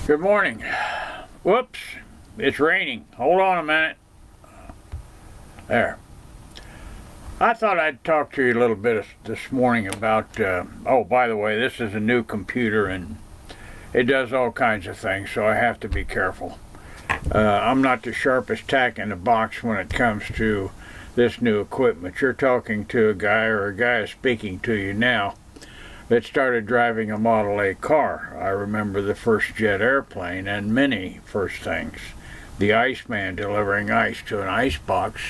Good morning. Whoops, it's raining. Hold on a minute. There. I thought I'd talk to you a little bit this morning about, oh, by the way, this is a new computer and it does all kinds of things, so I have to be careful. I'm not the sharpest tack in the box when it comes to this new equipment. You're talking to a guy, or a guy is speaking to you now, that started driving a Model A car. I remember the first jet airplane and many first things. The Iceman delivering ice to an icebox,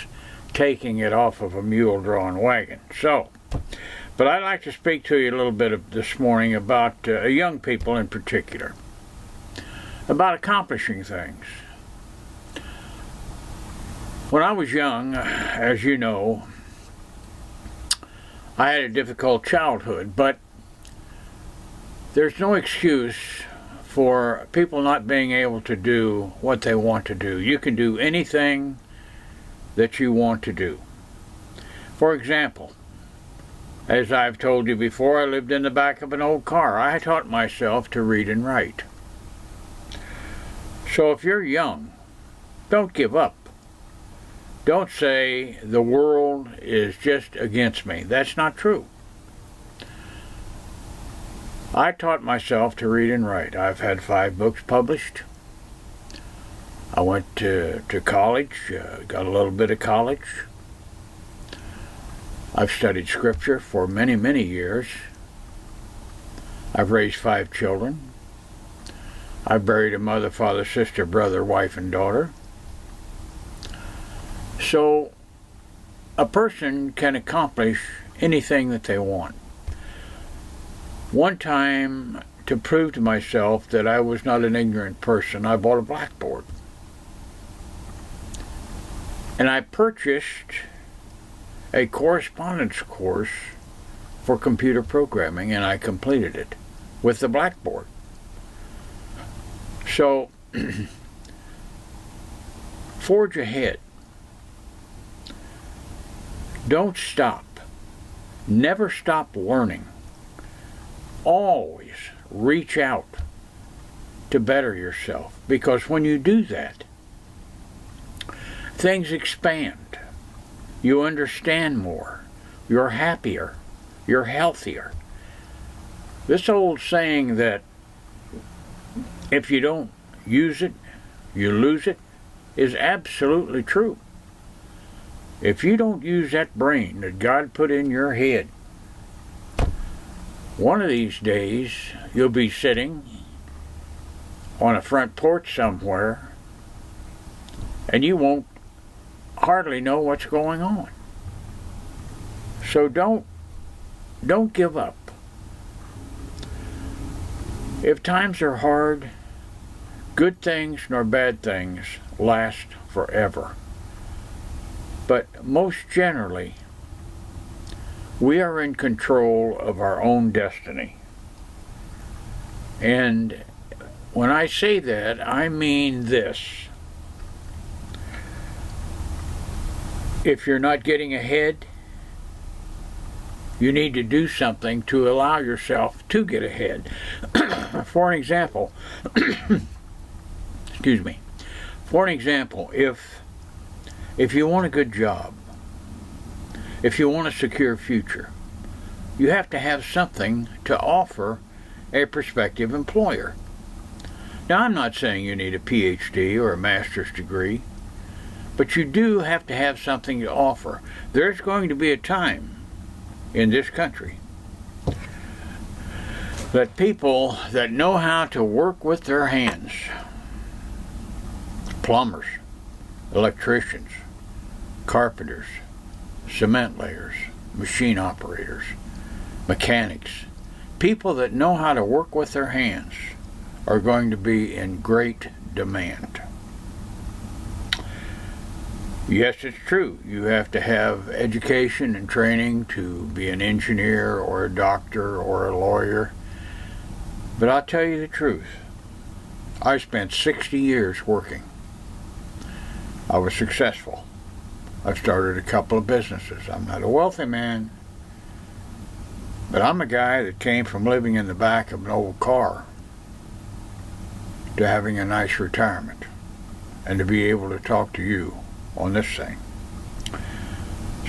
taking it off of a mule-drawn wagon. But I'd like to speak to you a little bit this morning about young people in particular, about accomplishing things. When I was young, as you know, I had a difficult childhood, but there's no excuse for people not being able to do what they want to do. You can do anything that you want to do. For example, as I've told you before, I lived in the back of an old car. I taught myself to read and write. So if you're young, don't give up. Don't say the world is just against me. That's not true. I taught myself to read and write. I've had 5 books published. I went to college, got a little bit of college. I've studied scripture for many, many years. I've raised 5 children. I've buried a mother, father, sister, brother, wife, and daughter. So a person can accomplish anything that they want. One time, to prove to myself that I was not an ignorant person, I bought a blackboard. And I purchased a correspondence course for computer programming, and I completed it with the blackboard. So, forge ahead. Don't stop. Never stop learning. Always reach out to better yourself, because when you do that, things expand. You understand more. You're happier. You're healthier. This old saying that if you don't use it, you lose it, is absolutely true. If you don't use that brain that God put in your head, one of these days you'll be sitting on a front porch somewhere and you won't hardly know what's going on. So don't give up. If times are hard, good things nor bad things last forever. But most generally, we are in control of our own destiny. And when I say that, I mean this. If you're not getting ahead, you need to do something to allow yourself to get ahead. For an example, excuse me. For an example, if you want a good job, if you want a secure future, you have to have something to offer a prospective employer. Now, I'm not saying you need a PhD or a master's degree, but you do have to have something to offer. There's going to be a time in this country that people that know how to work with their hands, plumbers, electricians, carpenters, cement layers, machine operators, mechanics, people that know how to work with their hands are going to be in great demand. Yes, it's true. You have to have education and training to be an engineer or a doctor or a lawyer. But I'll tell you the truth. I spent 60 years working. I was successful. I've started a couple of businesses. I'm not a wealthy man, but I'm a guy that came from living in the back of an old car to having a nice retirement and to be able to talk to you on this thing.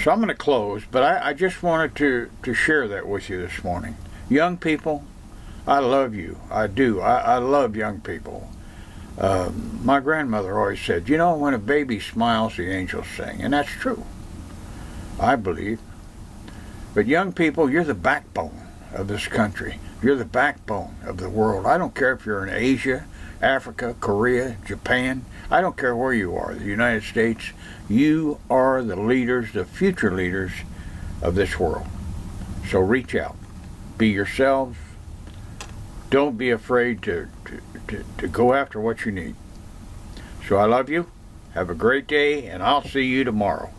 So I'm going to close, but I just wanted to share that with you this morning. Young people, I love you. I do. I love young people. My grandmother always said, you know, when a baby smiles, the angels sing. And that's true, I believe. But young people, you're the backbone of this country. You're the backbone of the world. I don't care if you're in Asia, Africa, Korea, Japan. I don't care where you are, the United States. You are the leaders, the future leaders of this world. So reach out. Be yourselves. Don't be afraid to go after what you need. So I love you. Have a great day, and I'll see you tomorrow.